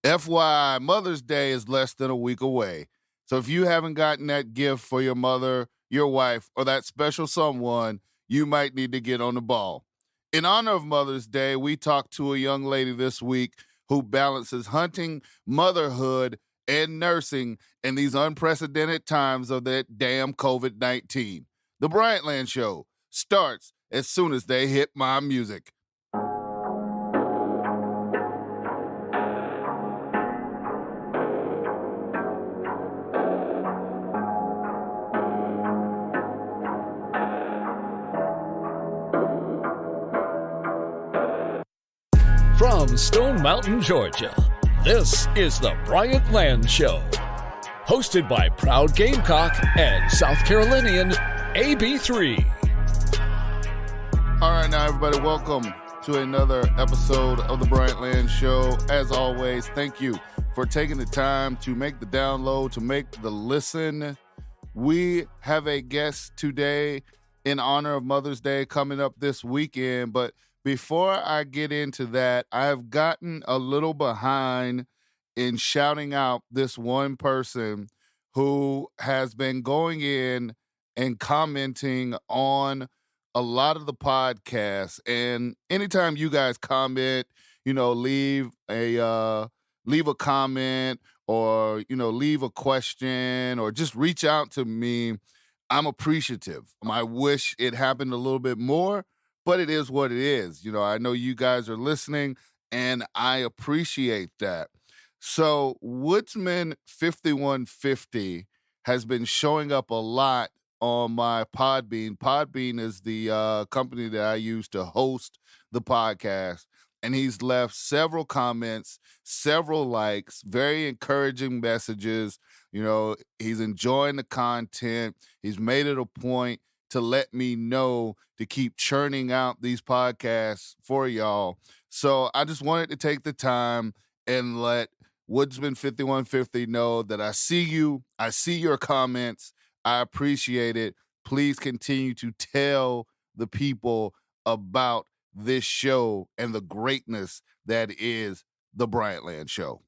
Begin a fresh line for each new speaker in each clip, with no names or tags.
FYI, Mother's Day is less than a week away. So if you haven't gotten that gift for your mother, your wife, or that special someone, you might need to get on the ball. In honor of Mother's Day, we talked to a young lady this week who balances hunting, motherhood, and nursing in these unprecedented times of that damn COVID-19. The Bryant Land Show starts as soon as they hit my music.
From Stone Mountain, Georgia, this is the Bryant Land Show. Hosted by proud Gamecock and South Carolinian AB3.
All right, now, everybody, welcome to another episode of the Bryant Land Show. As always, thank you for taking the time to make the download, to make the listen. We have a guest today in honor of Mother's Day coming up this weekend, but before I get into that, I've gotten a little behind in shouting out this one person who has been going in and commenting on a lot of the podcasts. And anytime you guys comment, leave a comment or, leave a question or just reach out to me, I'm appreciative. I wish it happened a little bit more, but it is what it is. I know you guys are listening, and I appreciate that. So Woodsman 5150 has been showing up a lot on my Podbean. Podbean is the company that I use to host the podcast, and he's left several comments, several likes, very encouraging messages. He's enjoying the content. He's made it a point to let me know to keep churning out these podcasts for y'all. So I just wanted to take the time and let Woodsman 5150 know that I see you. I see your comments. I appreciate it. Please continue to tell the people about this show and the greatness that is the Bryant Land Show.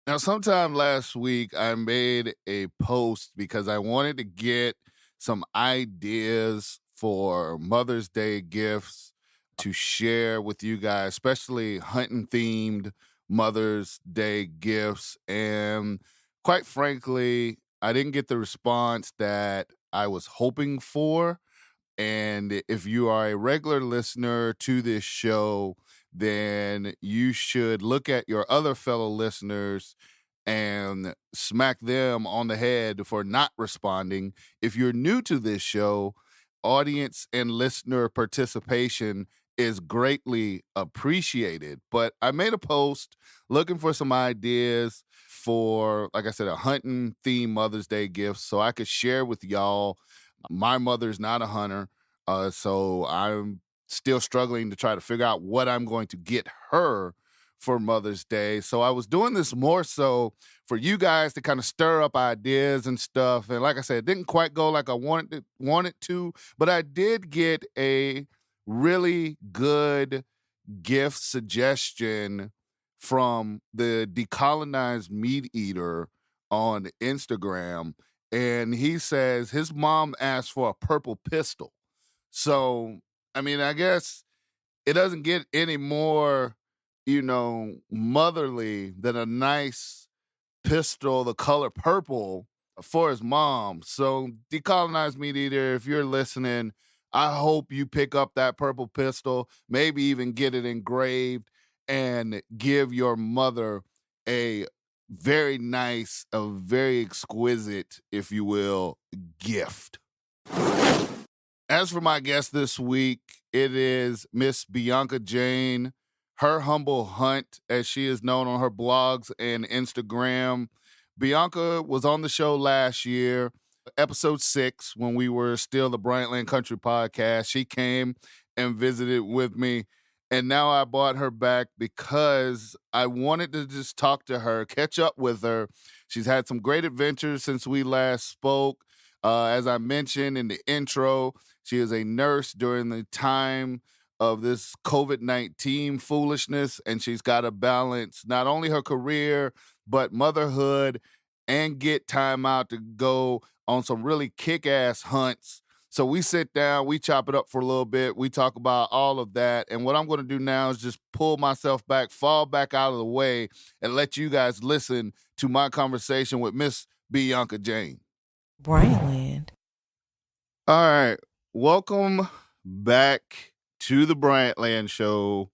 Now, sometime last week, I made a post because I wanted to get some ideas for Mother's Day gifts to share with you guys, especially hunting-themed Mother's Day gifts. And quite frankly, I didn't get the response that I was hoping for. And if you are a regular listener to this show, then you should look at your other fellow listeners and smack them on the head for not responding. If you're new to this show, audience and listener participation is greatly appreciated. But I made a post looking for some ideas for, like I said, a hunting themed Mother's Day gift so I could share with y'all. My mother's not a hunter, so I'm still struggling to try to figure out what I'm going to get her for Mother's Day. So I was doing this more so for you guys to kind of stir up ideas and stuff. And like I said, it didn't quite go like I wanted to, but I did get a really good gift suggestion from the Decolonized Meat Eater on Instagram. And he says his mom asked for a purple pistol. So, I guess it doesn't get any more motherly than a nice pistol, the color purple, for his mom. So, Decolonized Meat Eater, if you're listening, I hope you pick up that purple pistol, maybe even get it engraved and give your mother a very nice, a very exquisite, if you will, gift. As for my guest this week, it is Miss Bianca Jane. Her Humble Hunt, as she is known on her blogs and Instagram. Bianca was on the show last year, episode 6, when we were still the Bryant Land Country podcast. She came and visited with me, and now I brought her back because I wanted to just talk to her, catch up with her. She's had some great adventures since we last spoke. As I mentioned in the intro, she is a nurse during the time of this COVID-19 foolishness, and she's got to balance not only her career, but motherhood, and get time out to go on some really kick-ass hunts. So we sit down, we chop it up for a little bit, we talk about all of that, and what I'm going to do now is just pull myself back, fall back out of the way, and let you guys listen to my conversation with Miss Bianca Jane.
Bryant Land.
All right. Welcome back to the Bryant Land Show.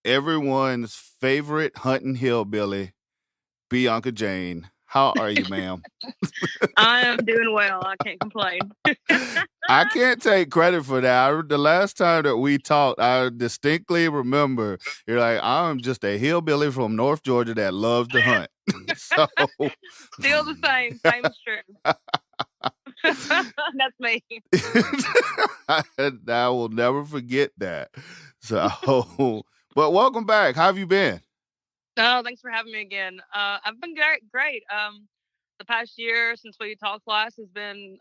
Everyone's favorite hunting hillbilly, Bianca Jane. How are you, ma'am?
I am doing well. I can't complain.
I can't take credit for that. The last time that we talked, I distinctly remember you're like, I'm just a hillbilly from North Georgia that loves to hunt. So
Still the same. Same is true. That's me.
I will never forget that. So, but welcome back. How have you been?
Oh, thanks for having me again. I've been great. The past year since we talked last has been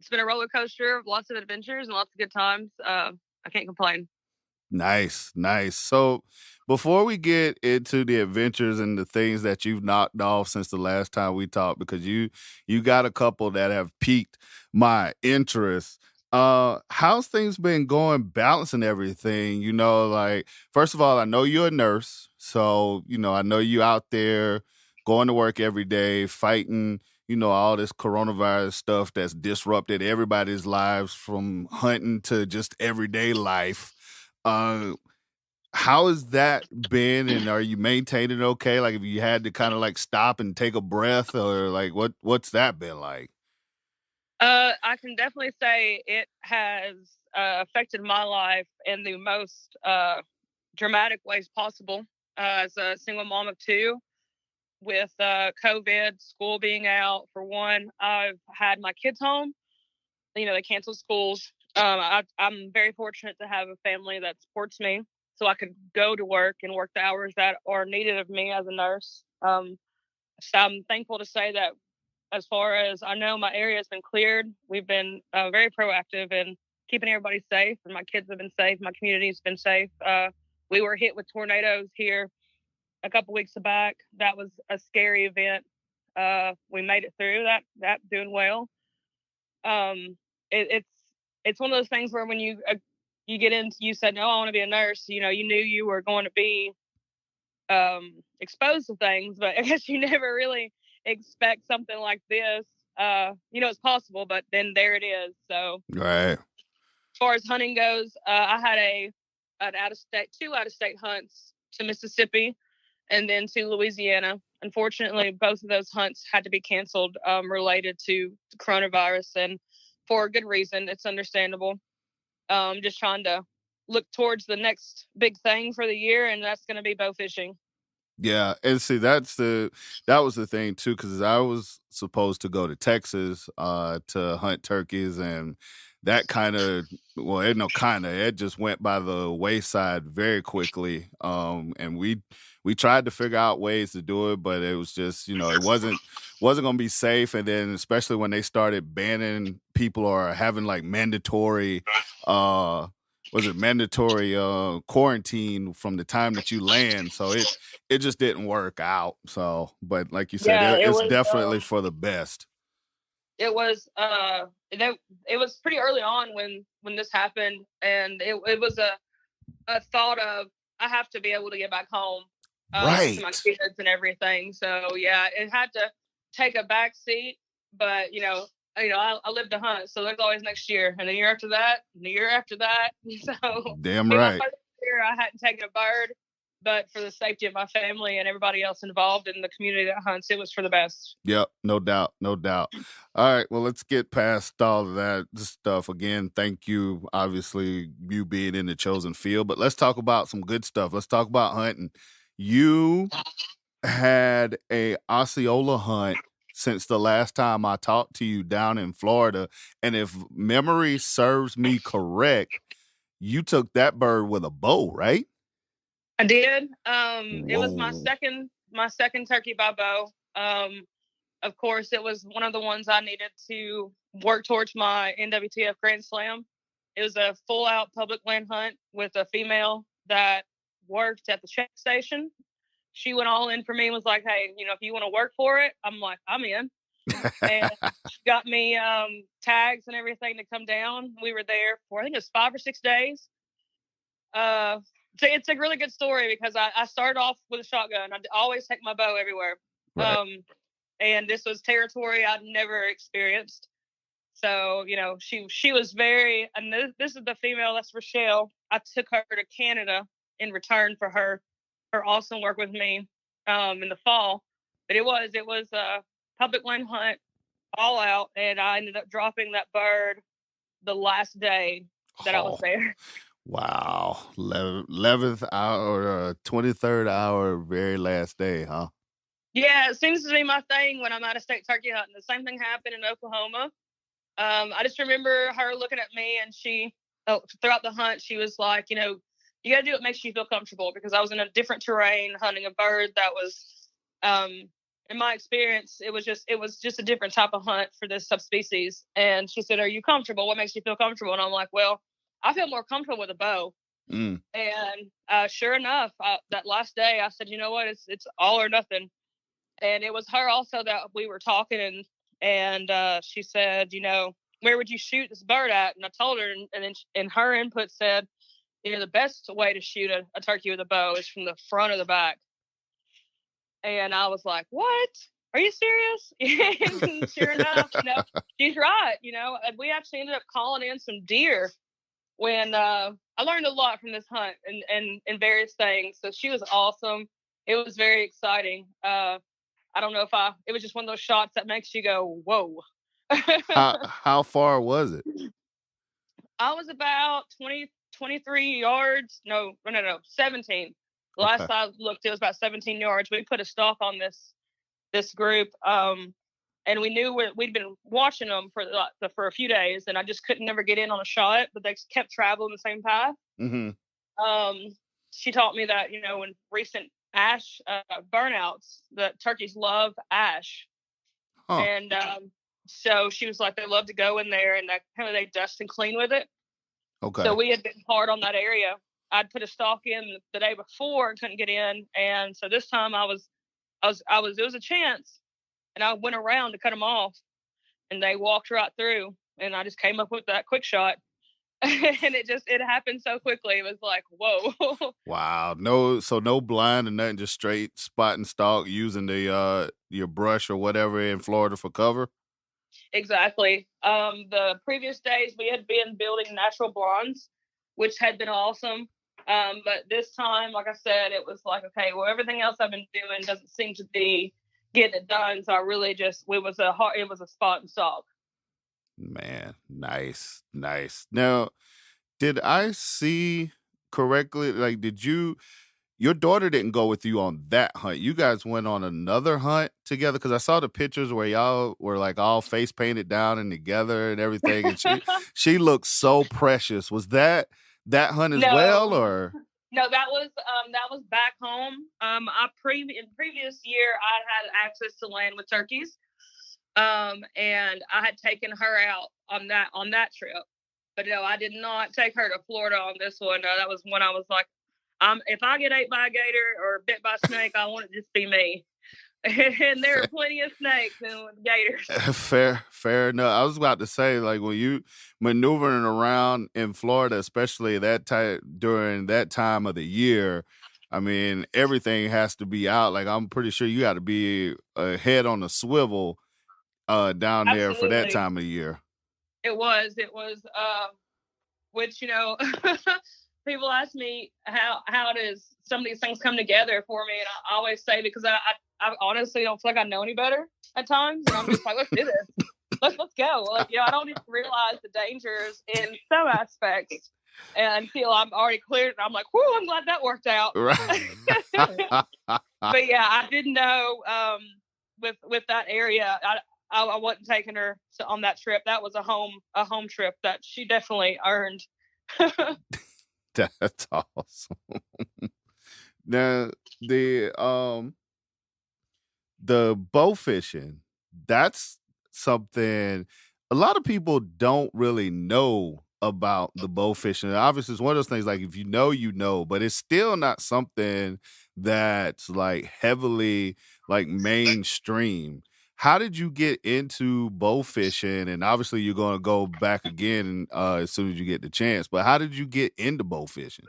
it's been a roller coaster of lots of adventures and lots of good times. I can't complain.
Nice. So before we get into the adventures and the things that you've knocked off since the last time we talked, because you got a couple that have piqued my interest. How's things been going, balancing everything? You know, like, first of all, I know you're a nurse. So, you know, I know you out there going to work every day, fighting, you know, all this coronavirus stuff that's disrupted everybody's lives from hunting to just everyday life. How has that been, and are you maintaining okay? Like, if you had to kind of like stop and take a breath, or like what's that been like?
I can definitely say it has affected my life in the most dramatic ways possible. As a single mom of two, with COVID, school being out for one, I've had my kids home. You know, they canceled schools. I'm very fortunate to have a family that supports me, so I could go to work and work the hours that are needed of me as a nurse. So I'm thankful to say that, as far as I know, my area has been cleared. We've been very proactive in keeping everybody safe, and my kids have been safe. My community's been safe. We were hit with tornadoes here a couple weeks back. That was a scary event. We made it through that doing well. It's one of those things where when you get into, you said, no, I want to be a nurse. You know, you knew you were going to be exposed to things, but I guess you never really expect something like this. You know, it's possible, but then there it is. So
Right.
As far as hunting goes, I had two out-of-state hunts to Mississippi and then to Louisiana. Unfortunately, both of those hunts had to be canceled related to coronavirus, and for a good reason. It's understandable. Just trying to look towards the next big thing for the year, and that's going to be bowfishing.
Yeah, and see, that was the thing too, because I was supposed to go to Texas to hunt turkeys, and that it just went by the wayside very quickly. And we tried to figure out ways to do it, but it was just, you know, it wasn't going to be safe. And then especially when they started banning people or having like mandatory quarantine from the time that you land. So it just didn't work out. So, but like you said, it's definitely for the best.
It was pretty early on when this happened, and it was a thought of, I have to be able to get back home
right.
to my kids and everything. So yeah, it had to take a back seat, but you know, I live to hunt, so there's always next year, and the year after that, and the year after that. So
damn right.
Year I hadn't taken a bird, but for the safety of my family and everybody else involved in the community that hunts, it was for the best.
Yep, no doubt. All right, well, let's get past all of that stuff. Again, thank you, obviously, you being in the chosen field, but let's talk about some good stuff. Let's talk about hunting. You had a Osceola hunt since the last time I talked to you down in Florida, and if memory serves me correct, you took that bird with a bow, right?
I did. It was my second turkey by bow. Of course, it was one of the ones I needed to work towards my NWTF Grand Slam. It was a full out public land hunt with a female that worked at the check station. She went all in for me and was like, hey, if you want to work for it, I'm like, I'm in. And she got me tags and everything to come down. We were there for, I think it was 5 or 6 days. So it's a really good story because I started off with a shotgun. I always take my bow everywhere. Right. And this was territory I'd never experienced. So, she was very, and this is the female, that's Rochelle. I took her to Canada in return for her awesome work with me in the fall. But it was a public land hunt all out, and I ended up dropping that bird the last day that I was there.
Wow. 11th hour or 23rd hour, very last day, huh?
Yeah, it seems to be my thing when I'm out of state turkey hunting. The same thing happened in Oklahoma. I just remember her looking at me, and she, throughout the hunt, she was like, you got to do what makes you feel comfortable, because I was in a different terrain hunting a bird that was, in my experience, it was just a different type of hunt for this subspecies. And she said, are you comfortable? What makes you feel comfortable? And I'm like, well, I feel more comfortable with a bow. And sure enough, that last day, I said, you know what, it's all or nothing. And it was her also that we were talking, and she said, where would you shoot this bird at? And I told her, and her input said, the best way to shoot a turkey with a bow is from the front or the back. And I was like, what? Are you serious? And sure enough, she's right. And we actually ended up calling in some deer when I learned a lot from this hunt and various things. So she was awesome. It was very exciting. I don't know if it was just one of those shots that makes you go, whoa.
How far was it?
I was about 23 yards. No, 17. The last I looked, it was about 17 yards. We put a stalk on this group, and we knew we'd been watching them for a few days, and I just couldn't never get in on a shot, but they kept traveling the same path. Mm-hmm. She taught me that, in recent ash burnouts, that turkeys love ash. Huh. And so she was like, they love to go in there, and they dust and clean with it. Okay. So we had been hard on that area. I'd put a stalk in the day before and couldn't get in, and so this time it was a chance, and I went around to cut them off, and they walked right through, and I just came up with that quick shot. And it happened so quickly. It was like, whoa. Wow.
No blind and nothing, just straight spot and stalk using your brush or whatever in Florida for cover?
Exactly. The previous days we had been building natural blinds, which had been awesome. But this time, like I said, it was like, okay, well, everything else I've been doing doesn't seem to be getting it done. So I really it was a spot and stalk.
Man, nice. Now, did I see correctly? Like, your daughter didn't go with you on that hunt. You guys went on another hunt together, because I saw the pictures where y'all were like all face painted down and together and everything. And she looked so precious. Was that hunt as well, or?
No, that was back home. In previous year, I had access to land with turkeys. And I had taken her out on that trip, but no, I did not take her to Florida on this one. That was when I was like, if I get ate by a gator or bit by a snake, I want it to just be me. And there are plenty of snakes and gators.
Fair enough. I was about to say, like, when you maneuvering around in Florida, especially during that time of the year, I mean, everything has to be out. Like, I'm pretty sure you got to be a head on a swivel down there. Absolutely. For that time of year.
It was, which, people ask me how does some of these things come together for me, and I always say, because I honestly don't feel like I know any better at times, and I'm just like, let's do this, let's go. Like, I don't even realize the dangers in some aspects until I'm already cleared, and I'm like, whoo, I'm glad that worked out. Right. But yeah, I didn't know with that area. I wasn't taking her on that trip. That was a home trip that she definitely earned.
That's awesome. Now, the bow fishing, that's something a lot of people don't really know about the bow fishing? Obviously, it's one of those things like if you know, you know, but it's still not something that's like heavily like mainstream. How did you get into bow fishing? And obviously, you're going to go back again as soon as you get the chance. But how did you get into bow fishing?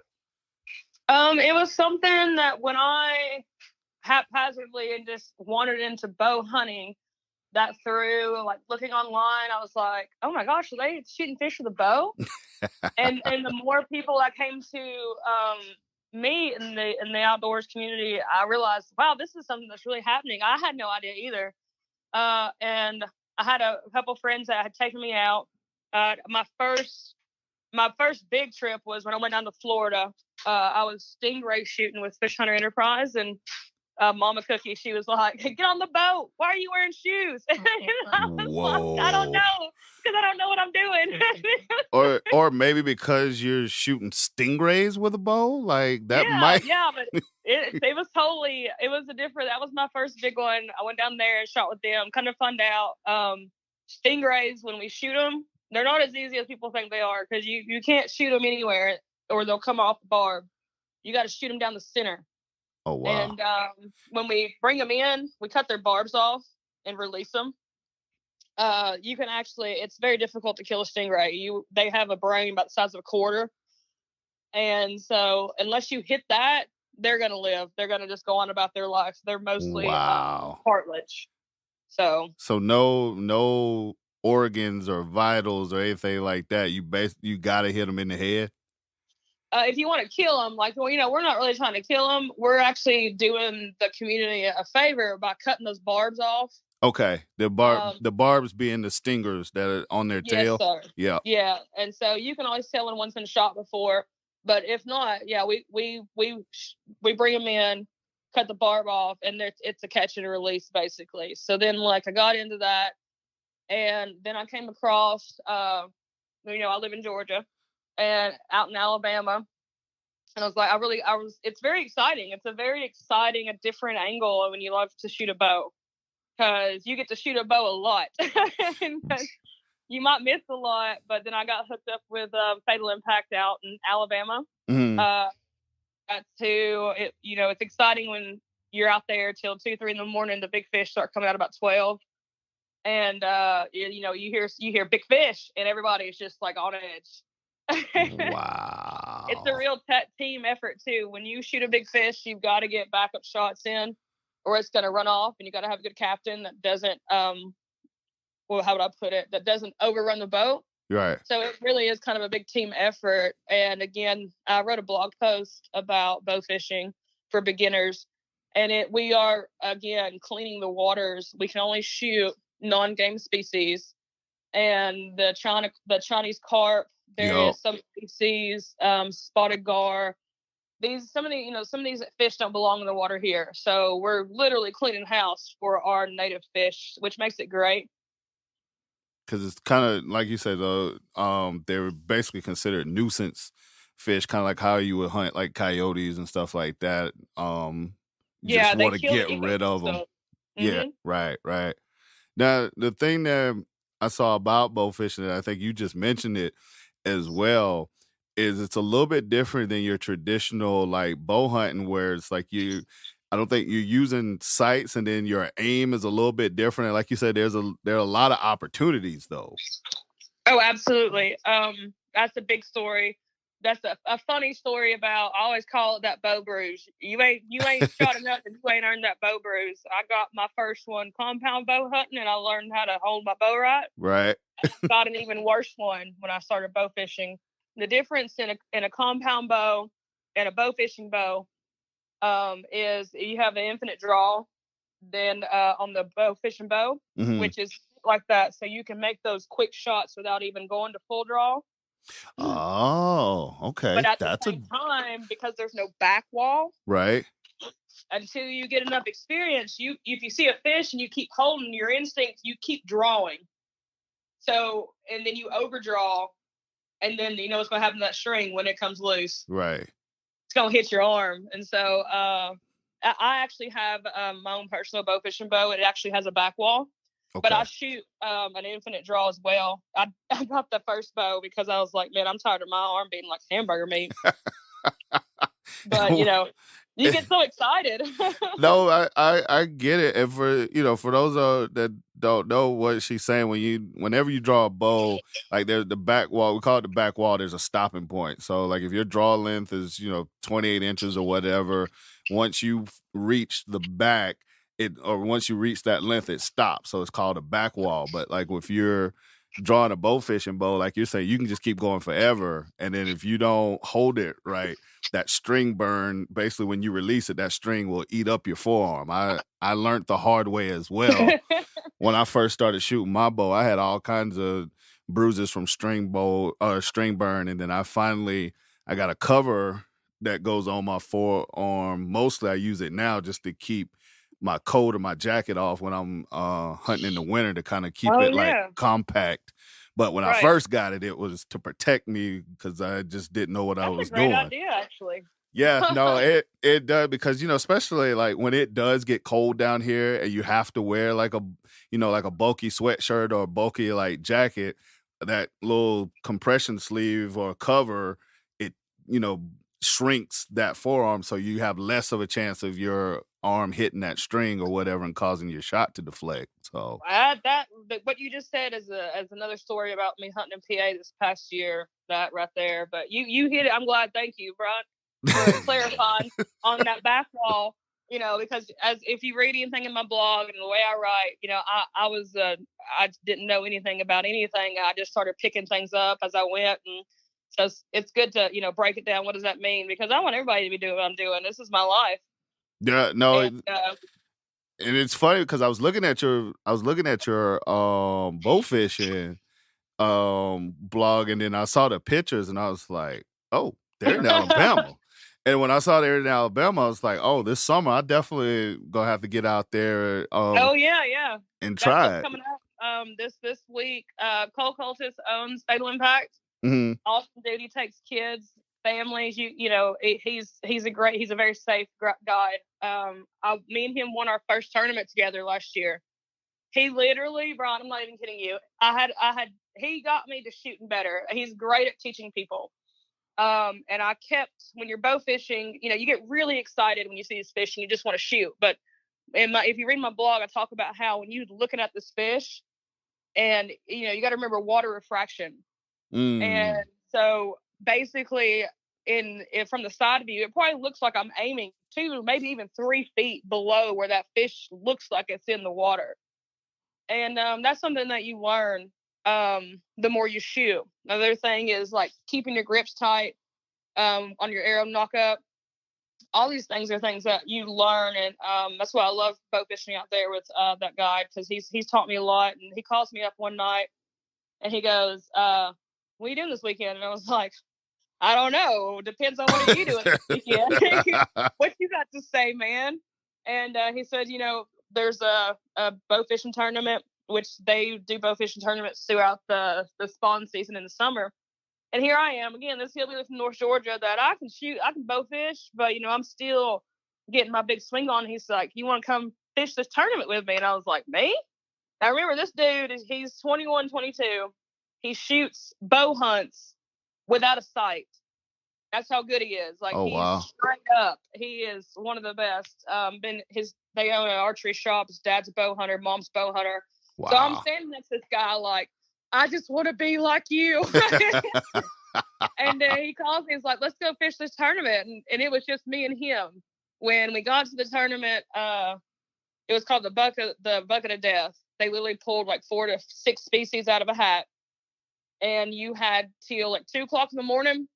It was something that when I haphazardly and just wandered into bow hunting, that through like looking online, I was like, oh my gosh, are they shooting fish with a bow? and the more people I came to meet in the outdoors community, I realized, wow, this is something that's really happening. I had no idea either. And I had a couple friends that had taken me out. My first big trip was when I went down to Florida. I was stingray shooting with Fish Hunter Enterprise, and Mama Cookie, she was like, "Get on the boat. Why are you wearing shoes?" And I was
Whoa.
like, I don't know, because I don't know what I'm doing.
or maybe because you're shooting stingrays with a bow, like that might.
Yeah, but it was totally, it was a different. That was my first big one. I went down there and shot with them. Kind of found out stingrays, when we shoot them, they're not as easy as people think they are, because you can't shoot them anywhere or they'll come off the barb. You got to shoot them down the center.
Oh, wow.
And when we bring them in, we cut their barbs off and release them. You can actually, it's very difficult to kill a stingray. They have a brain about the size of a quarter. And so unless you hit that, they're going to live. They're going to just go on about their life. They're mostly cartilage. So no organs or vitals or anything like that. You got to hit them in the head. If you want to kill them, like, well, we're not really trying to kill them. We're actually doing the community a favor by cutting those barbs off.
Okay. The barbs being the stingers that are on their tail.
Yes, sir.
Yeah.
Yeah. And so you can always tell when one's been shot before, but if not, yeah, we bring them in, cut the barb off, and it's a catch and release basically. So then like I got into that, and then I came across, I live in Georgia and out in Alabama. And I was like, it's very exciting. It's a very exciting, a different angle when you love to shoot a bow, because you get to shoot a bow a lot. You might miss a lot, but then I got hooked up with Fatal Impact out in Alabama.
Mm-hmm.
It's exciting when you're out there till 2-3 in the morning. The big fish start coming out about 12. And, you hear big fish and everybody is just like on edge.
Wow.
It's a real team effort too. When you shoot a big fish, you've got to get backup shots in, or it's going to run off, and you got to have a good captain that doesn't how would I put it, that doesn't overrun the boat.
Right.
So it really is kind of a big team effort. And again, I wrote a blog post about bow fishing for beginners, and we are again cleaning the waters. We can only shoot non-game species, and the Chinese carp. There is some species, spotted gar. Some of these fish don't belong in the water here. So we're literally cleaning house for our native fish, which makes it great.
Because it's kind of like you said, though, they're basically considered nuisance fish, kind of like how you would hunt like coyotes and stuff like that. You just want to get rid of them. Mm-hmm. Yeah, right. Now, the thing that I saw about bow fishing, and I think you just mentioned it as well, is it's a little bit different than your traditional like bow hunting, where it's like I don't think you're using sights, and then your aim is a little bit different. And like you said, there are a lot of opportunities though.
Oh, absolutely. That's a big story. That's a funny story about, I always call it that bow bruise. You ain't shot enough and you ain't earned that bow bruise. I got my first one compound bow hunting, and I learned how to hold my bow right.
Right.
I got an even worse one when I started bow fishing. The difference in a compound bow and a bow fishing bow is you have an infinite draw. Then on the bow fishing bow, mm-hmm. which is like that, so you can make those quick shots without even going to full draw.
Oh, okay.
But at the same time, because there's no back wall,
right?
Until you get enough experience, if you see a fish and you keep holding your instinct, you keep drawing. So, and then you overdraw, and then you know what's going to happen to that string when it comes loose.
Right.
It's going to hit your arm. And so I actually have my own personal bow fishing bow. It actually has a back wall. But
Okay.
I shoot an infinite draw as well. I got the first bow because I was like, man, I'm tired of my arm being like hamburger meat. But you get so excited.
No, I get it. And for those that don't know what she's saying, whenever you draw a bow, like there's the back wall, we call it the back wall, there's a stopping point. So like if your draw length is, 28 inches or whatever, once you reach the back, once you reach that length, it stops. So it's called a back wall. But like if you're drawing a bow fishing bow, like you're saying, you can just keep going forever. And then if you don't hold it right, that string burn, basically when you release it, that string will eat up your forearm. I learned the hard way as well. When I first started shooting my bow, I had all kinds of bruises from string burn. And then I got a cover that goes on my forearm. Mostly I use it now just to keep my coat or my jacket off when I'm hunting in the winter, to kind of keep it like compact. But when I first got it, it was to protect me because I just didn't know what I was doing.
That's a great idea, actually.
Yeah, no, it does, because especially like when it does get cold down here and you have to wear like a bulky sweatshirt or a bulky like jacket, that little compression sleeve or cover, it shrinks that forearm, so you have less of a chance of your arm hitting that string or whatever and causing your shot to deflect. So
what you just said is another story about me hunting in PA this past year. That right there, but you hit it. I'm glad. Thank you, Brian, for clarifying on that back wall. Because if you read anything in my blog and the way I write, I didn't know anything about anything. I just started picking things up as I went, and so it's good to break it down. What does that mean? Because I want everybody to be doing what I'm doing. This is my life.
Yeah, no, and it's funny because I was looking at your bow fishing blog, and then I saw the pictures, and I was like, oh, they're in Alabama. And when I saw they're in Alabama, I was like, oh, this summer I definitely gonna have to get out there.
Yeah,
and try it.
Coming up this week. Cole Cultus owns Fatal Impact.
Mm-hmm.
Austin Duty takes kids, families. He's a very safe guy. Me and him won our first tournament together last year. He literally, Brian, I'm not even kidding you. He got me to shooting better. He's great at teaching people. And I kept, when you're bow fishing, you get really excited when you see this fish and you just want to shoot. But if you read my blog, I talk about how when you're looking at this fish, and you got to remember water refraction. And so basically, from the side view, it probably looks like I'm aiming 2, maybe even 3 feet below where that fish looks like it's in the water. And that's something that you learn the more you shoot. Another thing is like keeping your grips tight on your arrow knock up. All these things are things that you learn, and that's why I love bow fishing out there with that guy, because he's taught me a lot. And he calls me up one night and he goes, what are you doing this weekend? And I was like, I don't know. Depends on what you doing this weekend. What you got to say, man? And he said, there's a bow fishing tournament, which they do bow fishing tournaments throughout the spawn season in the summer. And here I am again, this hillbilly from North Georgia that I can shoot, I can bow fish, but I'm still getting my big swing on. He's like, you want to come fish this tournament with me? And I was like, me? Now remember, this dude he's 21, 22. He shoots bow hunts without a sight. That's how good he is. Like, he's straight up. He is one of the best. They own an archery shop. His dad's a bow hunter, mom's bow hunter. Wow. So I'm standing next to this guy like, I just want to be like you. And he calls me. He's like, let's go fish this tournament. And it was just me and him. When we got to the tournament, it was called the bucket of death. They literally pulled like 4 to 6 species out of a hat. And you had till like 2 o'clock in the morning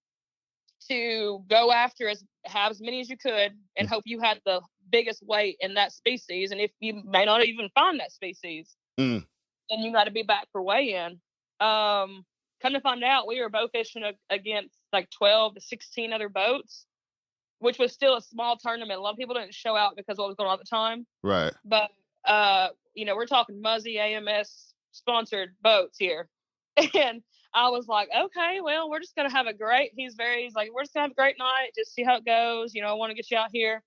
to go after have as many as you could and hope you had the biggest weight in that species. And if you may not even find that species, then you got to be back for weigh-in. Come to find out, we were bow fishing against like 12 to 16 other boats, which was still a small tournament. A lot of people didn't show out because of what was going on at the time. Right. But, we're talking Muzzy AMS sponsored boats here. And I was like, okay, well, we're just going to have he's like, we're just going to have a great night. Just see how it goes. I want to get you out here.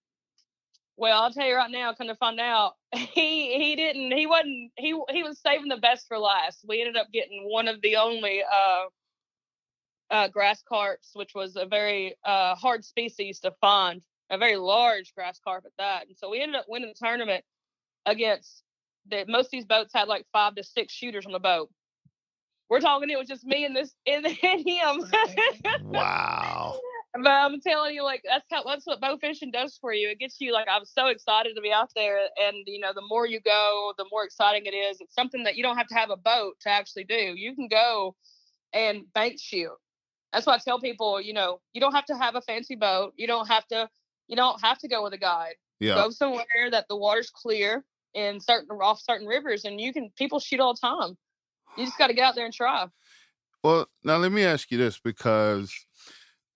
Well, I'll tell you right now, come to find out, he was saving the best for last. We ended up getting one of the only grass carps, which was a very hard species to find, a very large grass carp at that. And so we ended up winning the tournament against most of these boats had like 5 to 6 shooters on the boat. We're talking, it was just me and him.
Wow.
But I'm telling you, like, that's what bow fishing does for you. It gets you, like, I'm so excited to be out there. And, the more you go, the more exciting it is. It's something that you don't have to have a boat to actually do. You can go and bank shoot. That's why I tell people, you don't have to have a fancy boat. You don't have to go with a guide.
Yeah.
Go somewhere that the water's clear off certain rivers, and people shoot all the time. You just got to get out there and try.
Well, now let me ask you this, because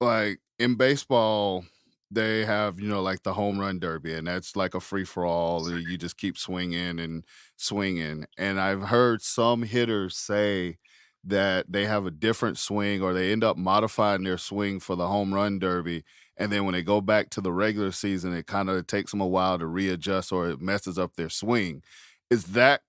like in baseball, they have, like the home run derby, and that's like a free for all. And you just keep swinging and swinging. And I've heard some hitters say that they have a different swing, or they end up modifying their swing for the home run derby. And then when they go back to the regular season, it kind of takes them a while to readjust, or it messes up their swing. Is that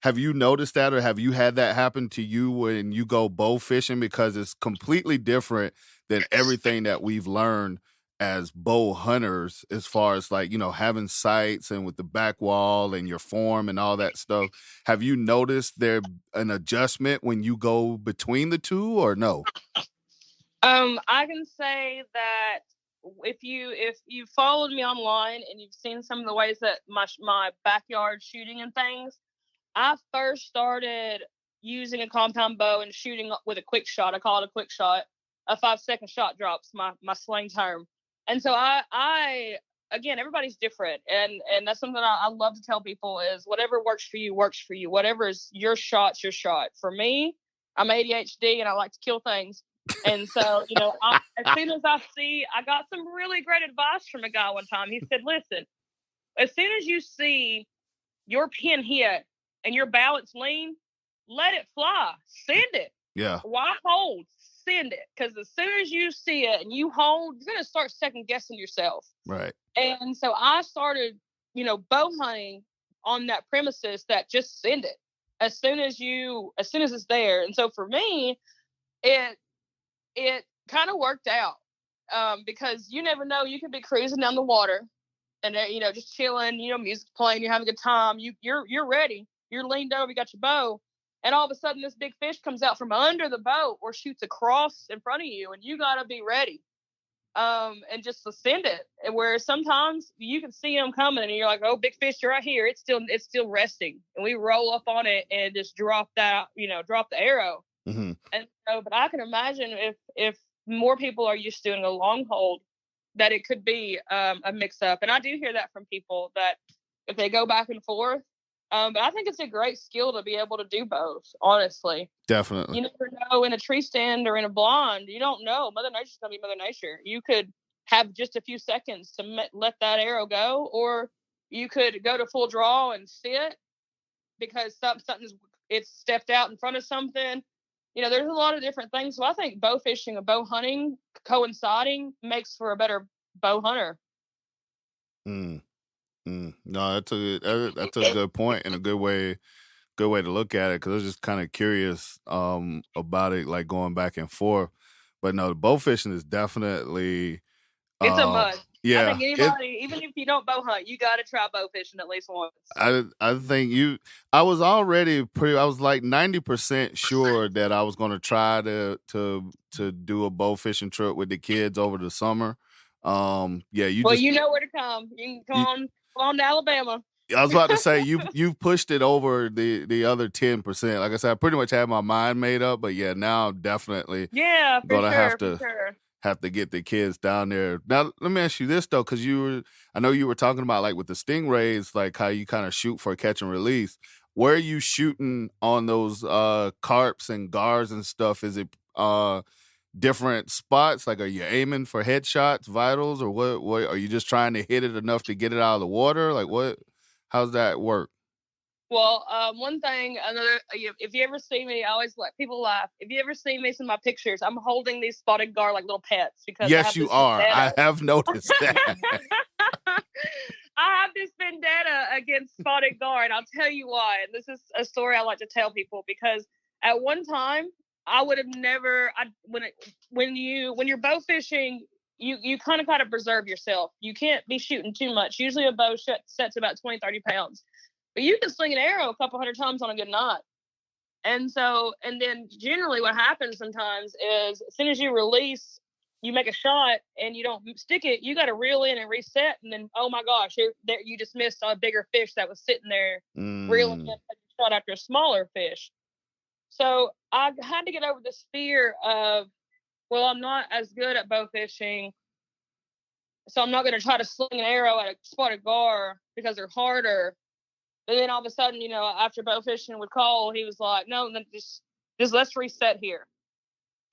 have you noticed that, or have you had that happen to you when you go bow fishing? Because it's completely different than everything that we've learned as bow hunters, as far as like, having sights and with the back wall and your form and all that stuff. Have you noticed there an adjustment when you go between the two, or no?
I can say that if you followed me online and you've seen some of the ways that my backyard shooting and things, I first started using a compound bow and shooting with a quick shot. I call it a quick shot. A 5-second shot drops my sling term. And so I again, everybody's different. And that's something I love to tell people is whatever works for you, works for you. Whatever is your shot's your shot. For me, I'm ADHD and I like to kill things. And so, as soon as I got some really great advice from a guy one time. He said, listen, as soon as you see your pin hit and your balance lean, let it fly. Send it.
Yeah.
Why hold? Send it. Because as soon as you see it and you hold, you're going to start second guessing yourself.
Right.
And so I started, bow hunting on that premises that just send it as soon as it's there. And so for me, it kind of worked out because you never know. You could be cruising down the water and, just chilling, music playing, you're having a good time. You're ready. You're leaned over, you got your bow. And all of a sudden this big fish comes out from under the boat or shoots across in front of you, and you got to be ready and just to send it. And where sometimes you can see them coming and you're like, oh, big fish, you're right here. It's still resting. And we roll up on it and just drop the arrow.
Mm-hmm.
And so, but I can imagine if more people are used to doing a long hold, that it could be a mix up. And I do hear that from people that if they go back and forth, but I think it's a great skill to be able to do both, honestly.
Definitely.
You never know in a tree stand or in a blind. You don't know. Mother Nature's going to be Mother Nature. You could have just a few seconds to let that arrow go, or you could go to full draw and sit because it's stepped out in front of something. There's a lot of different things. So I think bow fishing and bow hunting coinciding makes for a better bow hunter.
No, that's a good point and a good way to look at it, because I was just kind of curious about it, like going back and forth. But no, bow fishing is definitely
it's a must.
Yeah,
I think anybody, even if you don't bow hunt, you got to try bow fishing at least once.
I think I was already I was like 90% sure that I was going to try to do a bow fishing trip with the kids over the summer. You know where
to come. You can come on to Alabama.
I was about to say you've pushed it over the other 10%. Like I said, I pretty much had my mind made up, but yeah, now I'm definitely have to get the kids down there. Now, let me ask you this though, because I know you were talking about like with the Stingrays, like how you kind of shoot for catch and release. Where are you shooting on those carps and gars and stuff? Is it different spots? Like, are you aiming for headshots, vitals, or what? Are you just trying to hit it enough to get it out of the water? Like, what? How's that work?
Well, one thing, if you ever see me, I always let people laugh. If you ever see me in my pictures, I'm holding these spotted gar like little pets because
yes, you are. I have noticed that.
against spotted gar, and I'll tell you why. And this is a story I like to tell people, because at one time I would have never. When you're bow fishing, you kind of got to preserve yourself. You can't be shooting too much. Usually a bow sets about 20-30 pounds, but you can sling an arrow a couple hundred times on a good knot. And then generally what happens sometimes is as soon as you release, you make a shot and you don't stick it, you got to reel in and reset. And then, oh my gosh, you just missed a bigger fish that was sitting there reeling in a shot after a smaller fish. So I had to get over this fear of, well, I'm not as good at bow fishing, so I'm not going to try to sling an arrow at a spotted gar because they're harder. But then all of a sudden, after bow fishing with Cole, he was like, no, then just let's reset here.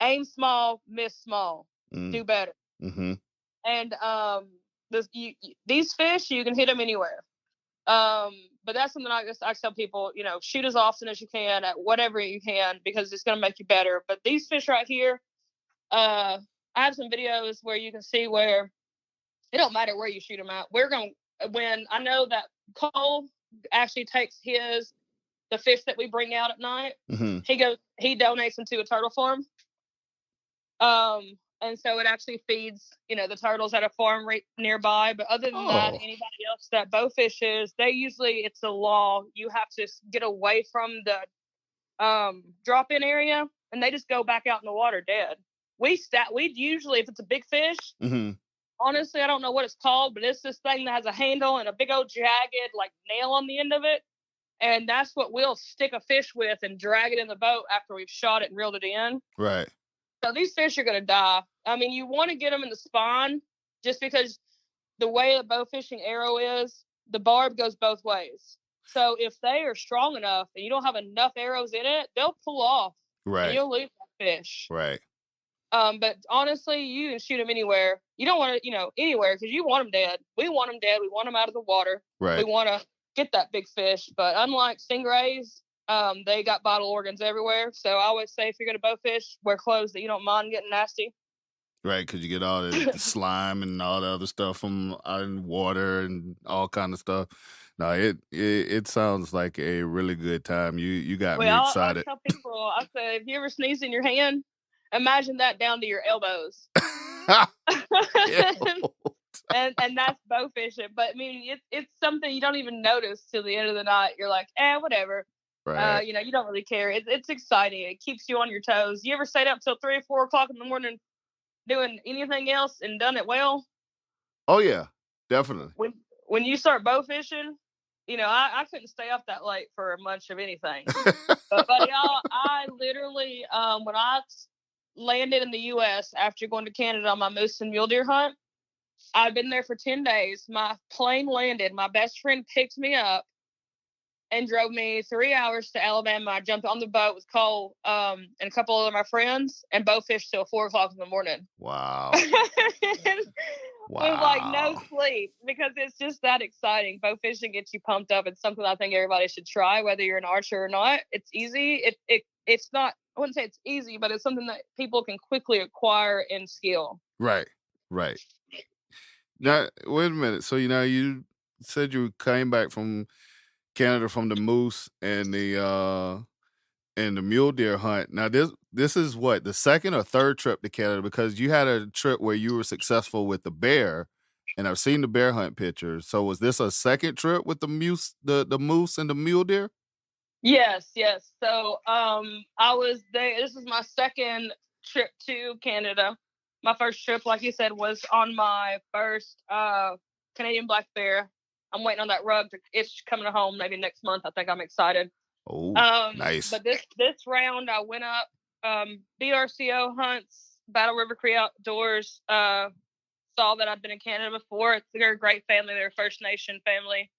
Aim small, miss small, do better.
Mm-hmm.
And these fish, you can hit them anywhere. But that's something I tell people, shoot as often as you can at whatever you can, because it's going to make you better. But these fish right here, I have some videos where you can see where it don't matter where you shoot them at. When I know that Cole actually takes the fish that we bring out at night, he donates them to a turtle farm. And so it actually feeds, the turtles at a farm right nearby. But other than that, anybody else that bow fishes, it's a law. You have to get away from the drop-in area, and they just go back out in the water dead. We usually, if it's a big fish, honestly, I don't know what it's called, but it's this thing that has a handle and a big old jagged nail on the end of it. And that's what we'll stick a fish with and drag it in the boat after we've shot it and reeled it in.
Right.
So these fish are going to die. I mean, you want to get them in the spawn, just because the way a bow fishing arrow is, the barb goes both ways. So if they are strong enough and you don't have enough arrows in it, they'll pull off.
Right.
And you'll lose that fish.
Right.
But honestly, you can shoot them anywhere. You don't want to, anywhere, because you want them dead. We want them dead. We want them out of the water.
Right.
We want to get that big fish. But unlike stingrays, they got vital organs everywhere. So I always say, if you're going to bow fish, wear clothes that you don't mind getting nasty.
Right, because you get all the slime and all the other stuff from out in water and all kind of stuff. No, it sounds like a really good time. You got me excited.
I tell people, I say, if you ever sneeze in your hand, imagine that down to your elbows. and that's bow fishing. But I mean, it's something you don't even notice till the end of the night. You're like, whatever.
Right.
You don't really care. It's exciting. It keeps you on your toes. You ever stayed up till 3 or 4 o'clock in the morning doing anything else and done it well?
Oh yeah, definitely.
When you start bow fishing, I couldn't stay up that late for much of anything. but y'all, I literally, when I landed in the U.S. after going to Canada on my moose and mule deer hunt, I've been there for 10 days. My plane landed. My best friend picked me up and drove me 3 hours to Alabama. I jumped on the boat with Cole and a couple of my friends, and bow fished till 4 o'clock in the morning.
Wow.
With no sleep, because it's just that exciting. Bow fishing gets you pumped up. It's something I think everybody should try, whether you're an archer or not. It's easy. It's not, I wouldn't say it's easy, but it's something that people can quickly acquire in skill.
Right. Now, wait a minute. So, you said you came back from Canada from the moose and the mule deer hunt. Now, this is what, the second or third trip to Canada? Because you had a trip where you were successful with the bear, and I've seen the bear hunt pictures. So was this a second trip with the moose, the moose and the mule deer?
Yes. So I was there. This is my second trip to Canada. My first trip, like you said, was on my first Canadian black bear. I'm waiting on that rug. It's coming home maybe next month. I think I'm excited.
Oh, nice.
But this round, I went up, BRCO hunts, Battle River Cree Outdoors. Saw that I'd been in Canada before. They're a great family. They're a First Nation family.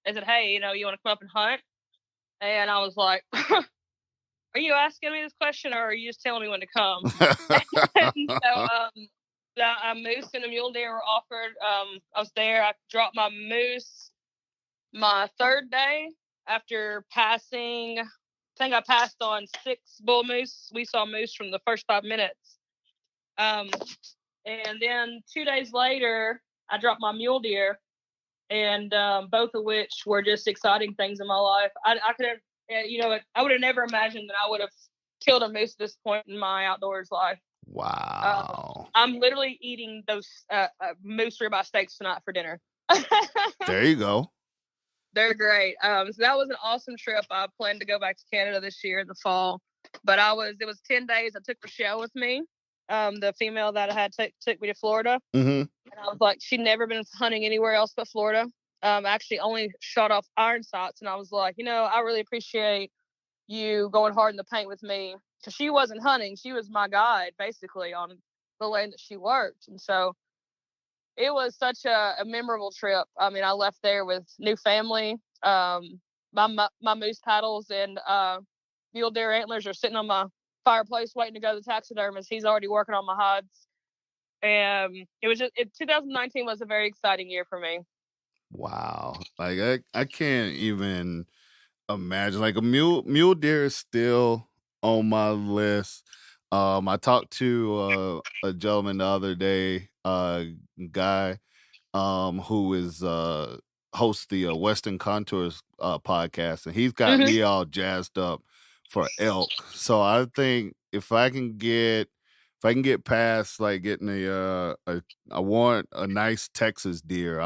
They said, hey, you want to come up and hunt? And I was like, are you asking me this question, or are you just telling me when to come? And so a moose and a mule deer were offered. I was there. I dropped my moose my third day after passing. I think I passed on 6 bull moose. We saw moose from the first 5 minutes. And then 2 days later, I dropped my mule deer. and both of which were just exciting things in my life. I could have, I would have never imagined that I would have killed a moose at this point in my outdoors life.
Wow.
I'm literally eating those moose ribeye steaks tonight for dinner.
There you go.
They're great. So that was an awesome trip. I planned to go back to Canada this year in the fall, but it was 10 days. I took Rochelle with me, the female that I had took me to Florida.
Mm-hmm.
And I was like, she'd never been hunting anywhere else but Florida. Actually only shot off iron sights. And I was like, I really appreciate you going hard in the paint with me. Because she wasn't hunting. She was my guide, basically, on the land that she worked. And so it was such a memorable trip. I mean, I left there with new family. My moose paddles and mule deer antlers are sitting on my fireplace waiting to go to the taxidermist. He's already working on my hides. And 2019 was a very exciting year for me.
Wow. Like I can't even imagine. Like a mule deer is still on my list. I talked to a gentleman the other day, guy who is hosts the Western Contours podcast, and he's got me all jazzed up for elk. So I think if I can get past like getting I want a nice Texas deer.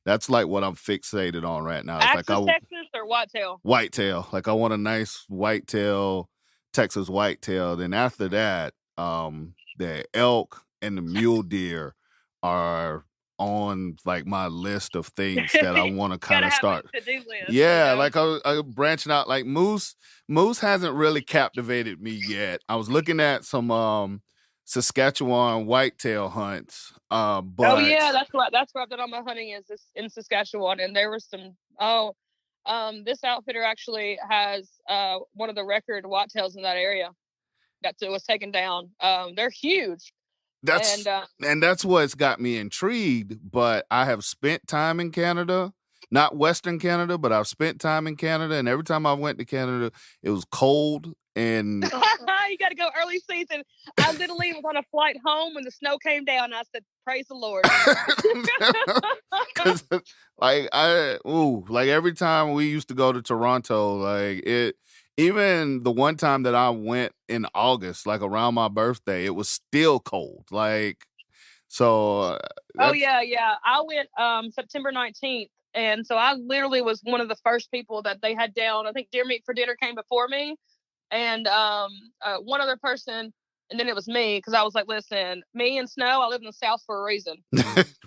That's like what I'm fixated on right now. It's
Texas or whitetail?
Whitetail. Like I want a nice whitetail, Texas whitetail. Then after that, the elk and the mule deer are on like my list of things that I want to kind of start.
To-do list,
yeah, like I branching out. Like moose hasn't really captivated me yet. I was looking at some Saskatchewan whitetail hunts. But
that's where I've done all my hunting is in Saskatchewan, and there was some. This outfitter actually has one of the record whitetails in that area that was taken down. They're huge.
And that's what's got me intrigued. But I have spent time in Canada, not Western Canada, but I've spent time in Canada, and every time I went to Canada, it was cold and.
You got to go early season. I literally was on a flight home when the snow came down. And I said, "Praise the Lord."
Like every time we used to go to Toronto, like it. Even the one time that I went in August, like around my birthday, it was still cold. Like, so.
Yeah. I went September 19th. And so I literally was one of the first people that they had down. I think Deer Meat for Dinner came before me. And one other person. And then it was me, because I was like, listen, me and snow, I live in the South for a reason.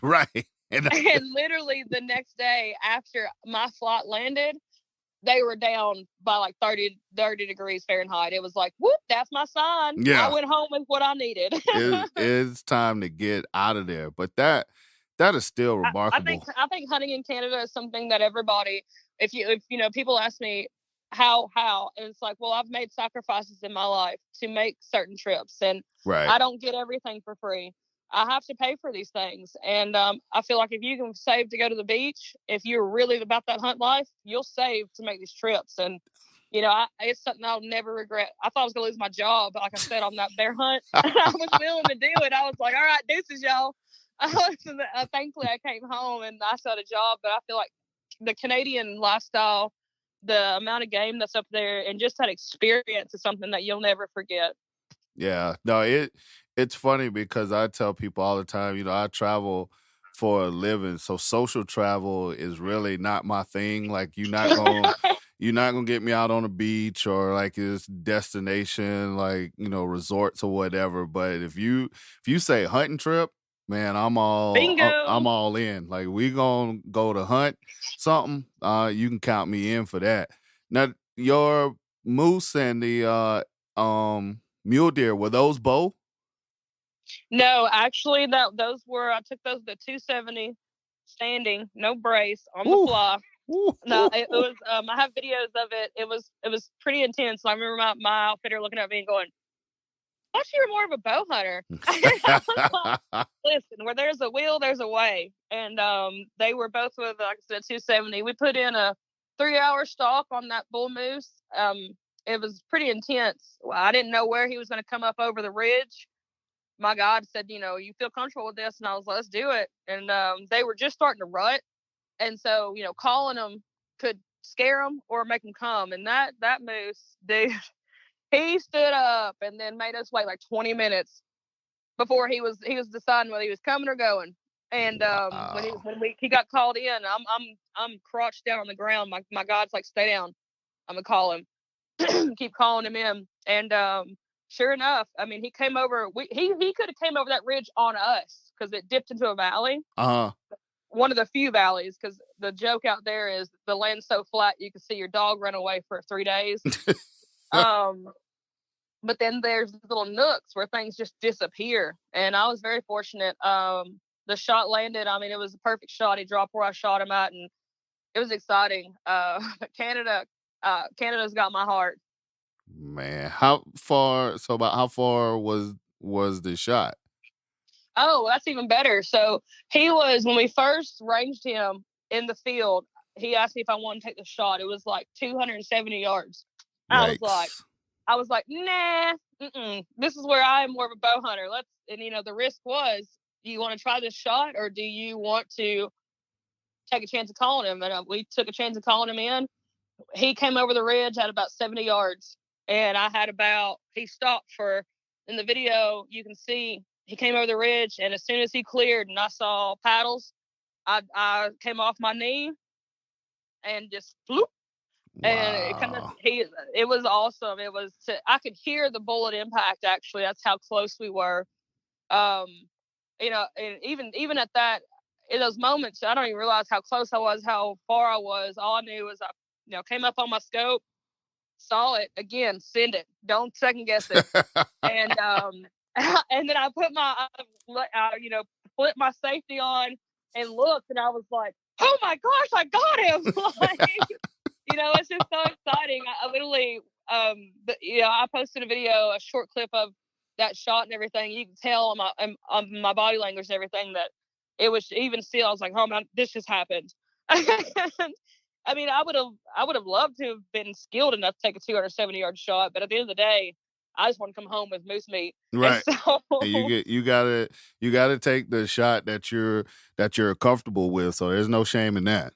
Right.
And literally the next day after my flight landed, they were down by like 30 degrees Fahrenheit. It was like, whoop, that's my sign.
Yeah.
I went home with what I needed.
It's time to get out of there. But that is still remarkable.
I think hunting in Canada is something that everybody, if people ask me how, and it's like, well, I've made sacrifices in my life to make certain trips, and
right.
I don't get everything for free. I have to pay for these things. And I feel like if you can save to go to the beach, if you're really about that hunt life, you'll save to make these trips. And, it's something I'll never regret. I thought I was going to lose my job, like I said, on that bear hunt. I was willing to do it. I was like, all right, deuces, y'all. Thankfully, I came home and I still had a job. But I feel like the Canadian lifestyle, the amount of game that's up there, and just that experience is something that you'll never forget.
Yeah. No, it's funny because I tell people all the time, I travel for a living. So social travel is really not my thing. Like you're not gonna get me out on a beach or like this destination, like, resorts or whatever. But if you say hunting trip, man, I'm all in. Like we gonna go to hunt something. You can count me in for that. Now your moose and the mule deer, were those bow?
No, actually, I took those the 270 standing, no brace on the fly. No, it was. I have videos of it. It was pretty intense. I remember my outfitter looking at me and going, "I thought you were more of a bow hunter." Listen, where there's a will, there's a way. And they were both with, like I said, 270. We put in a 3-hour stalk on that bull moose. It was pretty intense. I didn't know where he was going to come up over the ridge. My God said, you feel comfortable with this? And I was like, let's do it. And they were just starting to rut. And so, calling them could scare them or make them come. And that moose, dude, he stood up and then made us wait like 20 minutes before he was deciding whether he was coming or going. And when he got called in, I'm crouched down on the ground. My God's like, stay down. I'm gonna call him. Keep calling him in. And sure enough, I mean, he came over. He could have came over that ridge on us because it dipped into a valley. One of the few valleys, because the joke out there is the land's so flat you can see your dog run away for 3 days. But then there's little nooks where things just disappear. And I was very fortunate. The shot landed. I mean, it was a perfect shot. He dropped where I shot him at, and it was exciting. Canada's got my heart.
Man, how far was the shot?
Oh, that's even better. So he was, when we first ranged him in the field, he asked me if I wanted to take the shot. It was like 270 yards.
Yikes.
I was like, nah, this is where I am more of a bow hunter. The risk was, do you want to try this shot or do you want to take a chance of calling him? And we took a chance of calling him in. He came over the ridge at about 70 yards. And I had he stopped in the video, you can see he came over the ridge. And as soon as he cleared and I saw paddles, I came off my knee and just floop.
Wow.
And it was awesome. I could hear the bullet impact. Actually, that's how close we were. And even at that, in those moments, I don't even realize how close I was, how far I was. All I knew was I came up on my scope, saw it again, send it. Don't second guess it. And and then I put flipped my safety on and looked, and I was like, oh my gosh, I got him! It's just so exciting. I literally, I posted a video, a short clip of that shot and everything. You can tell on my body language and everything that it was even still. I was like, oh man, this just happened. I mean, I would have loved to have been skilled enough to take a 270-yard shot, but at the end of the day, I just want to come home with moose meat.
Right.
And so,
and you gotta take the shot that you're comfortable with. So there's no shame in that.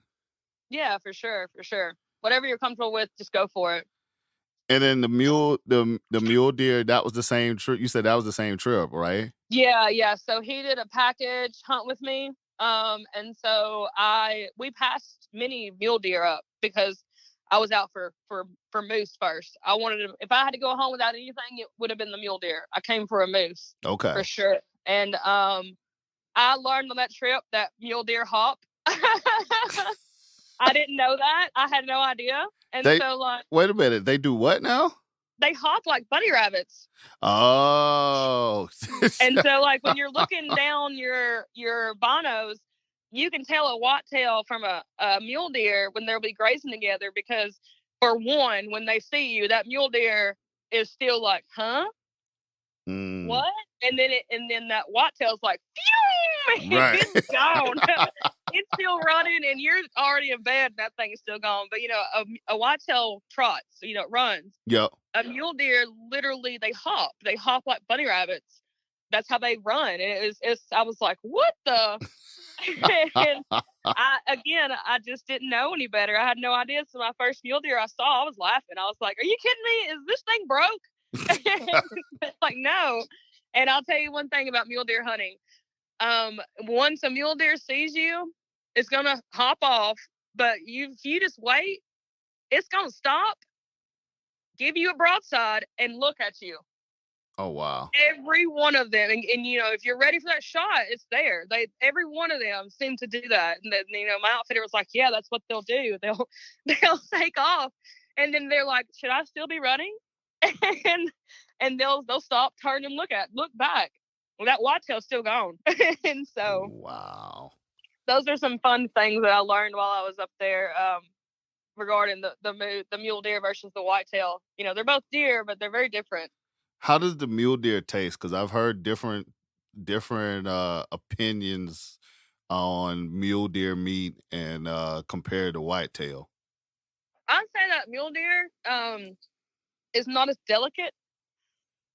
Yeah, for sure. Whatever you're comfortable with, just go for it.
And then the mule deer, that was the same trip. You said that was the same trip, right?
Yeah. So he did a package hunt with me. And so we passed many mule deer up because I was out for moose first. I wanted to, if I had to go home without anything, it would have been the mule deer. I came for a moose. Okay. For sure. And I learned on that trip that mule deer hop. I didn't know that. I had no idea. And
wait a minute, they do what now?
They hop like bunny rabbits.
Oh.
And so when you're looking down your binos, you can tell a whitetail from a mule deer when they'll be grazing together, because for one, when they see you, that mule deer is still like, huh? What? And then that whitetail's like, phew!
Right.
It's gone. It's still running and you're already in bed and that thing is still gone. But a whitetail trots, it runs.
Yep.
A mule deer, literally, they hop like bunny rabbits. That's how they run. And I was like, what the? And I just didn't know any better. I had no idea. So my first mule deer I saw, I was laughing. I was like, are you kidding me? Is this thing broke? It's like, no. And I'll tell you one thing about mule deer hunting. Once a mule deer sees you, it's going to hop off. But if you just wait, it's going to stop, give you a broadside, and look at you.
Oh, wow.
Every one of them. And if you're ready for that shot, it's there. Every one of them seem to do that. And then, my outfitter was like, yeah, that's what they'll do. They'll take off. And then they're like, should I still be running? And they'll stop, turn and look back. Well, that whitetail's still gone. And so,
wow.
Those are some fun things that I learned while I was up there, regarding the mule deer versus the whitetail. They're both deer, but they're very different.
How does the mule deer taste? Because I've heard different opinions on mule deer meat and compared to whitetail.
I'd say that mule deer is not as delicate.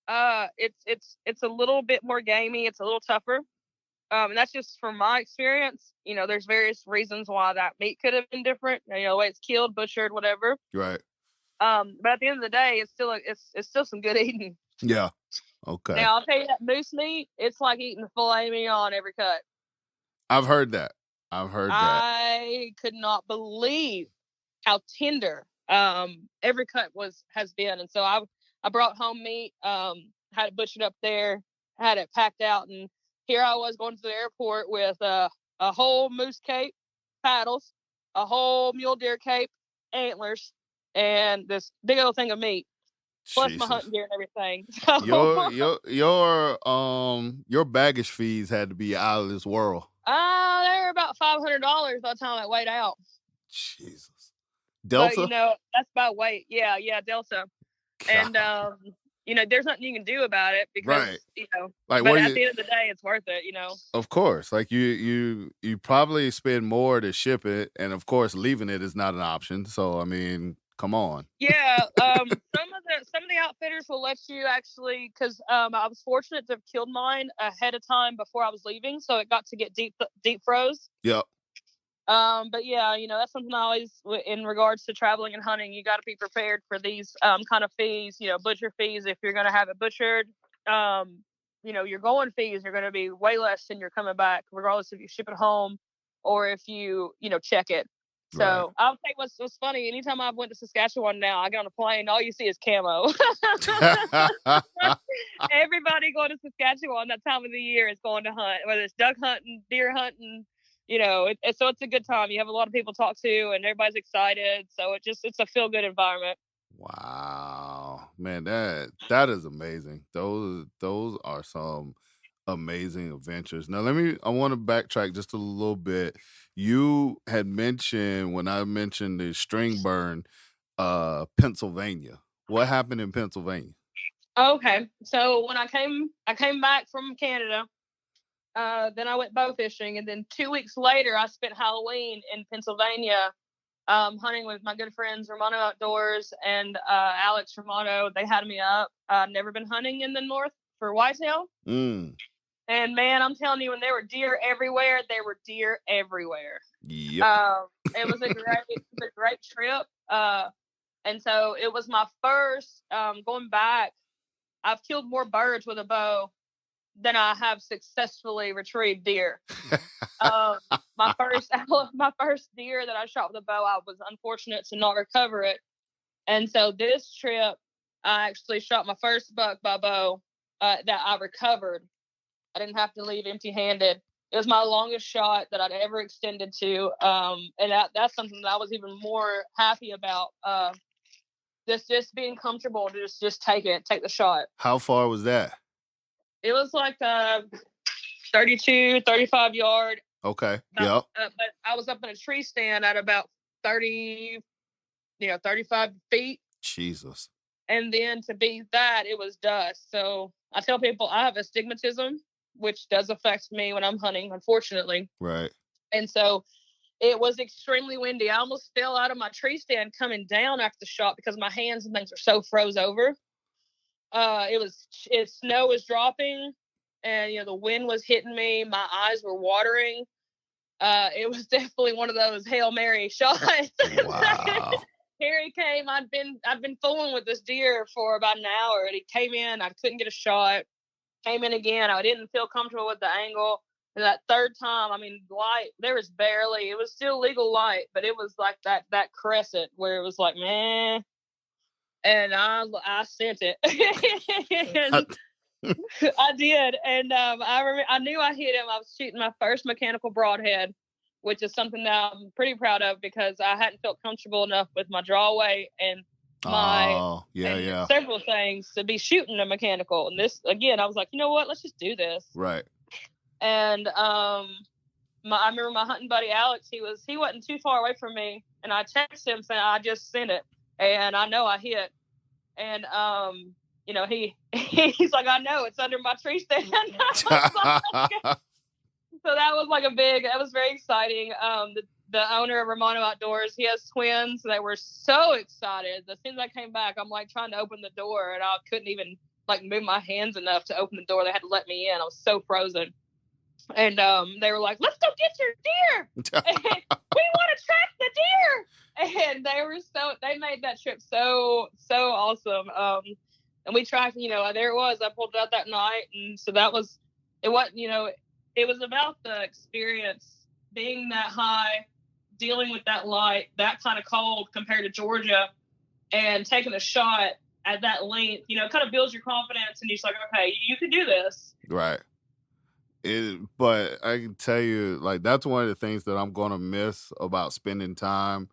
It's a little bit more gamey. It's a little tougher. And that's just from my experience. You know, there's various reasons why that meat could have been different. You know, the way it's killed, butchered, whatever.
Right.
But at the end of the day, it's still some good eating.
Yeah. Okay.
Now I'll tell you that moose meat, it's like eating filet mignon every cut.
I've heard that.
I could not believe how tender every cut has been. And so I brought home meat, had it butchered up there, had it packed out, and here I was going to the airport with a whole moose cape, paddles, a whole mule deer cape, antlers, and this big old thing of meat, plus
Jesus.
my hunting gear and everything. So,
your baggage fees had to be out of this world.
they were about $500 by the time I weighed out.
Jesus. Delta?
But, you know, that's by weight. Yeah, Delta.
God.
And you know, there's nothing you can do about it because,
Right.
you know,
Like,
but at the end of the day, it's worth it, you know.
Of course. Like, you probably spend more to ship it, and of course, leaving it is not an option. So, I mean, come on.
Yeah, some of the outfitters will let you actually, because I was fortunate to have killed mine ahead of time before I was leaving, so it got to get deep froze.
Yep.
But yeah, you know, that's something I always, in regards to traveling and hunting, you got to be prepared for these kind of fees, you know, butcher fees. If you're going to have it butchered, you know, your going fees are going to be way less than you're coming back, regardless if you ship it home or if you know, check it. So
Right.
I'll tell you what's funny. Anytime I've went to Saskatchewan now, I get on a plane, all you see is camo. Everybody going to Saskatchewan that time of the year is going to hunt, whether it's duck hunting, deer hunting. You know, so it's a good time. You have a lot of people to talk to, and everybody's excited. So it's a feel good environment.
Wow, man, that is amazing. Those are some amazing adventures. Now, I want to backtrack just a little bit. You had mentioned, when I mentioned the string burn, Pennsylvania. What happened in Pennsylvania?
Okay, so when I came back from Canada. Then I went bow fishing, and then 2 weeks later, I spent Halloween in Pennsylvania, hunting with my good friends Romano Outdoors and Alex Romano. They had me up. I'd never been hunting in the north for whitetail.
Mm.
And man, I'm telling you, when there were deer everywhere, there were deer everywhere.
Yep.
It was a great trip. And so it was my first going back. I've killed more birds with a bow than I have successfully retrieved deer. My first deer that I shot with a bow, I was unfortunate to not recover it. And so this trip, I actually shot my first buck by bow that I recovered. I didn't have to leave empty-handed. It was my longest shot that I'd ever extended to. And that's something that I was even more happy about. Just being comfortable to just take the shot.
How far was that?
It was like 32, 35 yard.
Okay.
Yep. But I was up in a tree stand at about 30, 35 feet.
Jesus.
And then to beat that, it was dust. So I tell people I have astigmatism, which does affect me when I'm hunting, unfortunately. Right. And so it was extremely windy. I almost fell out of my tree stand coming down after the shot because my hands and things were so froze over. Snow was dropping, and the wind was hitting me. My eyes were watering. It was definitely one of those Hail Mary shots. Wow. Here he came. I'd been fooling with this deer for about an hour, and he came in. I couldn't get a shot. Came in again. I didn't feel comfortable with the angle. And that third time, light, there was barely. It was still legal light, but it was like that crescent where it was like, man. And I sent it. I did. And I knew I hit him. I was shooting my first mechanical broadhead, which is something that I'm pretty proud of because I hadn't felt comfortable enough with my draw weight and several things to be shooting a mechanical. And this, again, I was like, you know what? Let's just do this. Right. And I remember my hunting buddy Alex, he wasn't too far away from me, and I texted him saying I just sent it. And I know I hit. And, he's like, I know, it's under my tree stand. So that was very exciting. The owner of Romano Outdoors, he has twins. They were so excited. As soon as I came back, I'm like trying to open the door, and I couldn't even move my hands enough to open the door. They had to let me in. I was so frozen. And they were like, let's go get your deer. And we want to track the deer. And they made that trip so awesome. And we tracked, there it was. I pulled it out that night. And so that was, it was about the experience, being that high, dealing with that light, that kind of cold compared to Georgia, and taking a shot at that length, kind of builds your confidence. And you're just like, okay, you can do this.
Right. But I can tell you, like, that's one of the things that I'm going to miss about spending time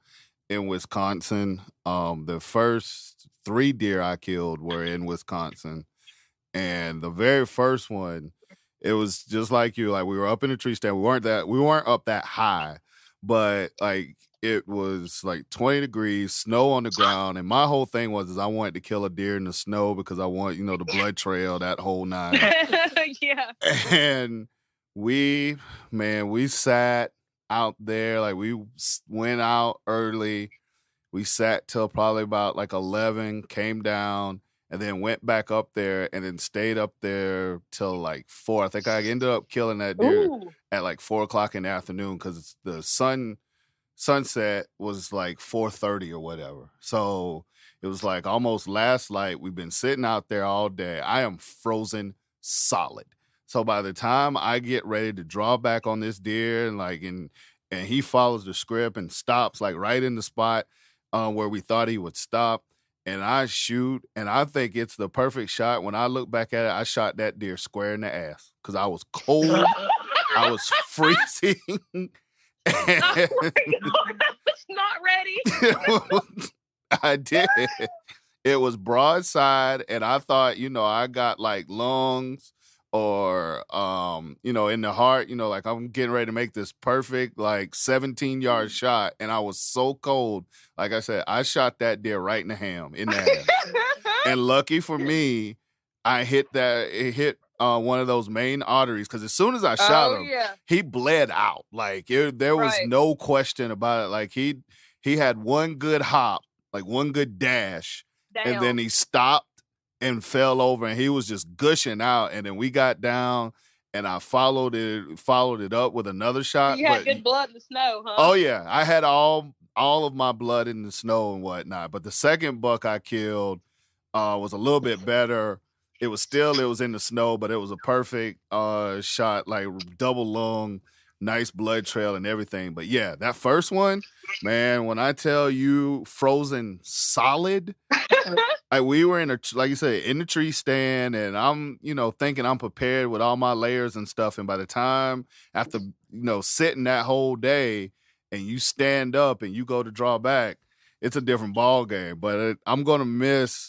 in Wisconsin. The first 3 deer I killed were in Wisconsin. And the very first one, it was just like you, like we were up in a tree stand. We weren't up that high, but like it was like 20 degrees, snow on the ground. And my whole thing was I wanted to kill a deer in the snow because I want, the blood trail, that whole nine.
Yeah.
And we sat out there, like we went out early. We sat till probably about like 11, came down, and then went back up there and then stayed up there till like 4. I think I ended up killing that deer at like 4 o'clock in the afternoon because the sunset was like 4:30 or whatever. So it was like almost last light. We've been sitting out there all day. I am frozen solid. So by the time I get ready to draw back on this deer and he follows the script and stops like right in the spot where we thought he would stop, and I shoot, and I think it's the perfect shot. When I look back at it, I shot that deer square in the ass because I was cold. I was freezing.
Oh my God, I was not ready.
I did. It was broadside, and I thought, I got like lungs or, in the heart, like I'm getting ready to make this perfect, like 17-yard shot. And I was so cold. Like I said, I shot that deer right in the ham, in the ass. And lucky for me, it hit one of those main arteries. Cause as soon as I shot him, he bled out. Like there was no question about it. Like he had one good hop, like one good dash. Damn. And then he stopped and fell over, and he was just gushing out. And then we got down, and I followed it up with another shot.
You had good blood in the snow, huh?
Oh yeah, I had all of my blood in the snow and whatnot. But the second buck I killed was a little bit better. It was in the snow, but it was a perfect shot, like double lung, nice blood trail and everything. But yeah, that first one, man, when I tell you frozen solid. Like we were like you said, in the tree stand, and I'm, thinking I'm prepared with all my layers and stuff. And by the time after, sitting that whole day and you stand up and you go to draw back, it's a different ball game. But I'm going to miss,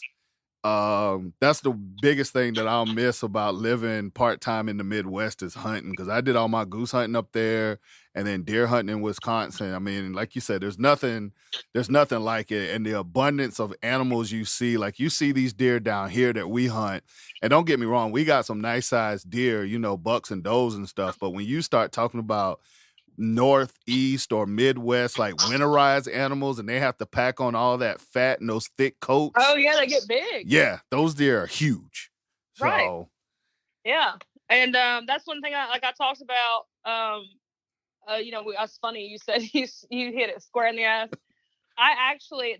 that's the biggest thing that I'll miss about living part-time in the Midwest is hunting. Because I did all my goose hunting up there and then deer hunting in Wisconsin. I mean, like you said, there's nothing like it. And the abundance of animals you see, like you see these deer down here that we hunt. And don't get me wrong, we got some nice sized deer, bucks and does and stuff. But when you start talking about Northeast or Midwest, like winterized animals, and they have to pack on all that fat and those thick coats.
Oh yeah, they get big.
Yeah, those deer are huge.
Right.
So,
yeah, and that's one thing I talked about. It's funny you said you hit it square in the ass.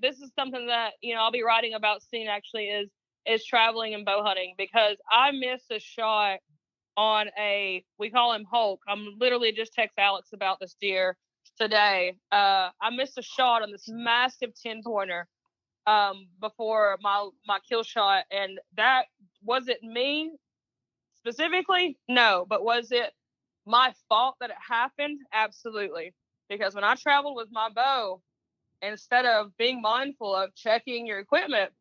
This is something that I'll be writing about soon. Actually, is traveling and bow hunting, because I missed a shot on we call him Hulk. I'm literally just text Alex about this deer today. I missed a shot on this massive 10-pointer before my kill shot, and that was it me specifically? No, but was it my fault that it happened? Absolutely. Because when I traveled with my bow, instead of being mindful of checking your equipment,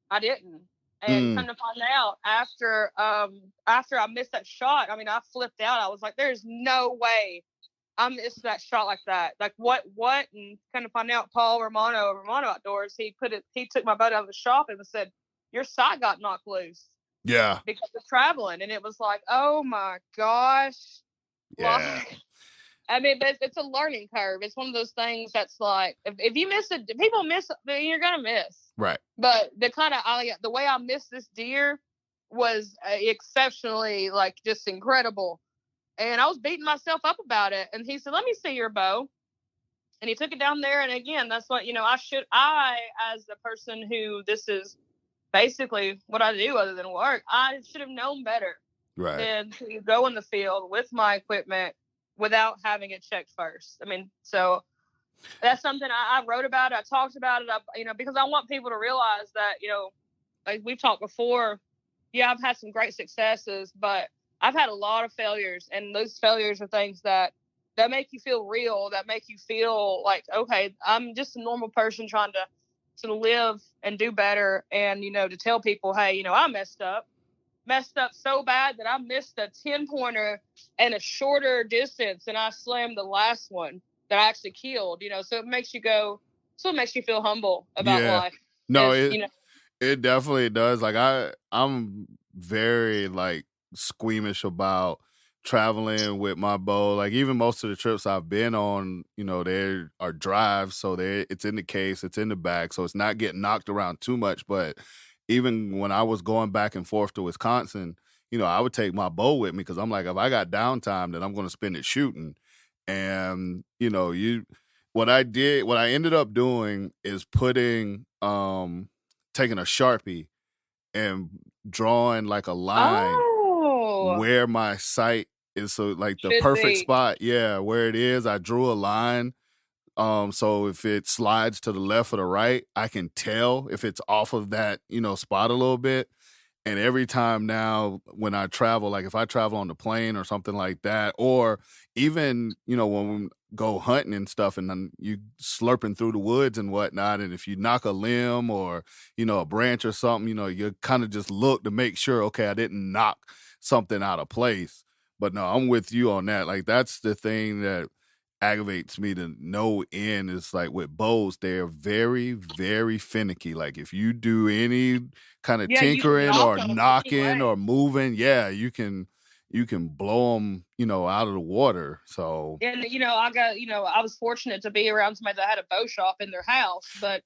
I didn't. And come to find out after I missed that shot, I mean, I flipped out. I was like, there's no way I missed that shot like that. Like what? And kind of find out Paul Romano of Romano Outdoors, he took my boat out of the shop and said, your sight got knocked loose.
Yeah.
Because of traveling. And it was like, oh my gosh.
Yeah.
Like, I mean, but it's a learning curve. It's one of those things that's like, if you miss it, people miss it, then you're going to miss.
Right.
But the way I missed this deer was exceptionally, like, just incredible. And I was beating myself up about it. And he said, let me see your bow. And he took it down there. And again, that's what, I, as a person who this is basically what I do other than work, I should have known better than to go in the field with my equipment without having it checked first. I mean, so that's something I wrote about. I talked about it, because I want people to realize that, like we've talked before, yeah, I've had some great successes, but I've had a lot of failures, and those failures are things that make you feel real, that make you feel like, okay, I'm just a normal person trying to live and do better, and, to tell people, hey, I messed up so bad that I missed a 10-pointer and a shorter distance, and I slammed the last one that I actually killed, so it makes you feel humble about life.
No, it definitely does. Like I'm very like squeamish about traveling with my bow. Like even most of the trips I've been on, there are drives, so it's in the case, it's in the bag, so it's not getting knocked around too much. But even when I was going back and forth to Wisconsin, I would take my bow with me because I'm like, if I got downtime, then I'm going to spend it shooting. And what I ended up doing is taking a Sharpie and drawing like a line where my sight is, so like the perfect spot, where it is. I drew a line, so if it slides to the left or the right, I can tell if it's off of that spot a little bit. And every time now when I travel, like if I travel on the plane or something like that, or even when we go hunting and stuff, and then you slurping through the woods and whatnot, and if you knock a limb or a branch or something, you kind of just look to make sure, okay, I didn't knock something out of place. But no, I'm with you on that. Like that's the thing that aggravates me to no end, is like with bows, they're very, very finicky. Like if you do any kind of tinkering or knocking or moving, you can blow them, out of the water. So,
and I was fortunate to be around somebody that had a bow shop in their house, but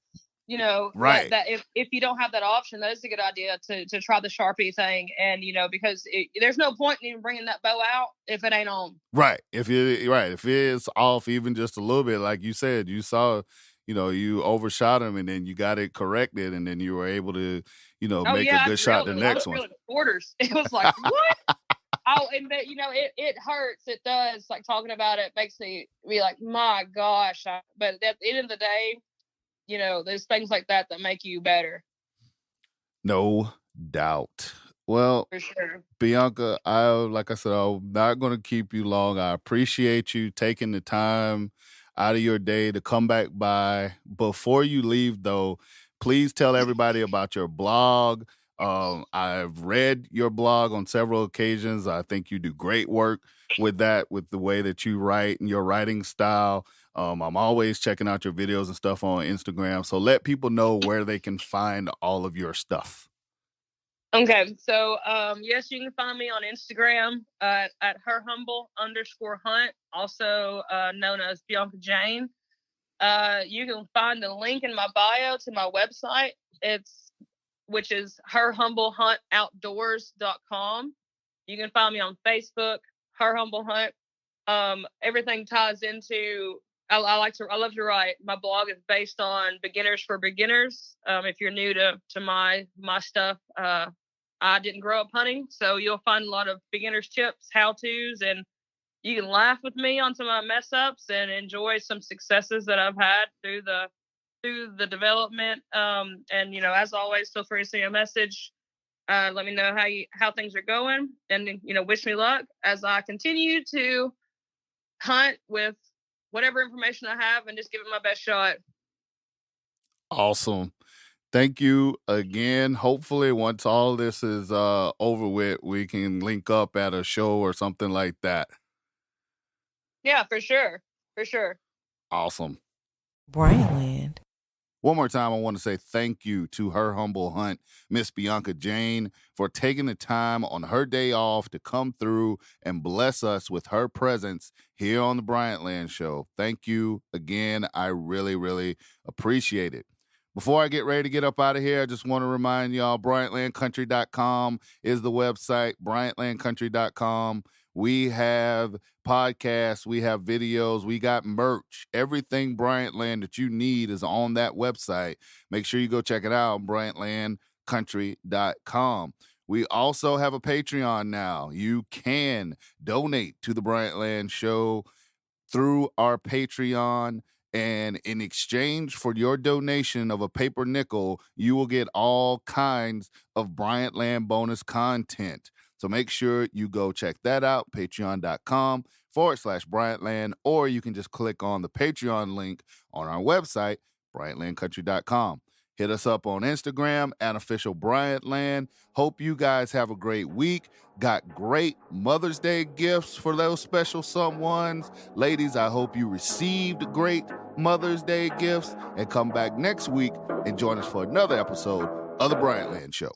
that if you don't have that option, that is a good idea to try the Sharpie thing. And, because there's no point in even bringing that bow out if it ain't on.
Right. If it's off even just a little bit, like you said, you saw, you overshot him and then you got it corrected, and then you were able to, make a good shot the next one.
It was like, what? And it hurts. It does. Like talking about it makes me be like, my gosh. But at the end of the day, there's things like that make you better.
No doubt. Well,
for sure,
Bianca, like I said, I'm not going to keep you long. I appreciate you taking the time out of your day to come back by. Before you leave, though, please tell everybody about your blog. I've read your blog on several occasions. I think you do great work with that, with the way that you write and your writing style. I'm always checking out your videos and stuff on Instagram. So let people know where they can find all of your stuff.
Okay. So, yes, you can find me on Instagram at herhumble_hunt, also known as Bianca Jane. You can find the link in my bio to my website. Which is herhumblehuntOutdoors.com. You can find me on Facebook, Her Humble Hunt. Everything ties into, I love to write. My blog is based on beginners for beginners. If you're new to my stuff, I didn't grow up hunting, so you'll find a lot of beginners tips, how-tos, and you can laugh with me on some of my mess ups and enjoy some successes that I've had through the development. And as always, feel free to send me a message. Let me know how things are going, and wish me luck as I continue to hunt with whatever information I have and just give it my best shot.
Awesome. Thank you again. Hopefully once all this is over with, we can link up at a show or something like that.
Yeah, for sure.
Awesome.
Bryant Land.
One more time, I want to say thank you to Her Humble Hunt, Miss Bianca Jane, for taking the time on her day off to come through and bless us with her presence here on the Bryant Land Show. Thank you again. I really, really appreciate it. Before I get ready to get up out of here, I just want to remind y'all, BryantLandCountry.com is the website, BryantLandCountry.com. We have podcasts, we have videos, we got merch. Everything Bryant Land that you need is on that website. Make sure you go check it out, BryantLandCountry.com. We also have a Patreon now. You can donate to the Bryant Land Show through our Patreon, and in exchange for your donation of a paper nickel, you will get all kinds of Bryant Land bonus content. So make sure you go check that out, patreon.com/Bryant Land, or you can just click on the Patreon link on our website, BryantLandCountry.com. Hit us up on Instagram at official Bryant Land. Hope you guys have a great week. Got great Mother's Day gifts for those special someones. Ladies, I hope you received great Mother's Day gifts, and come back next week and join us for another episode of the Bryant Land Show.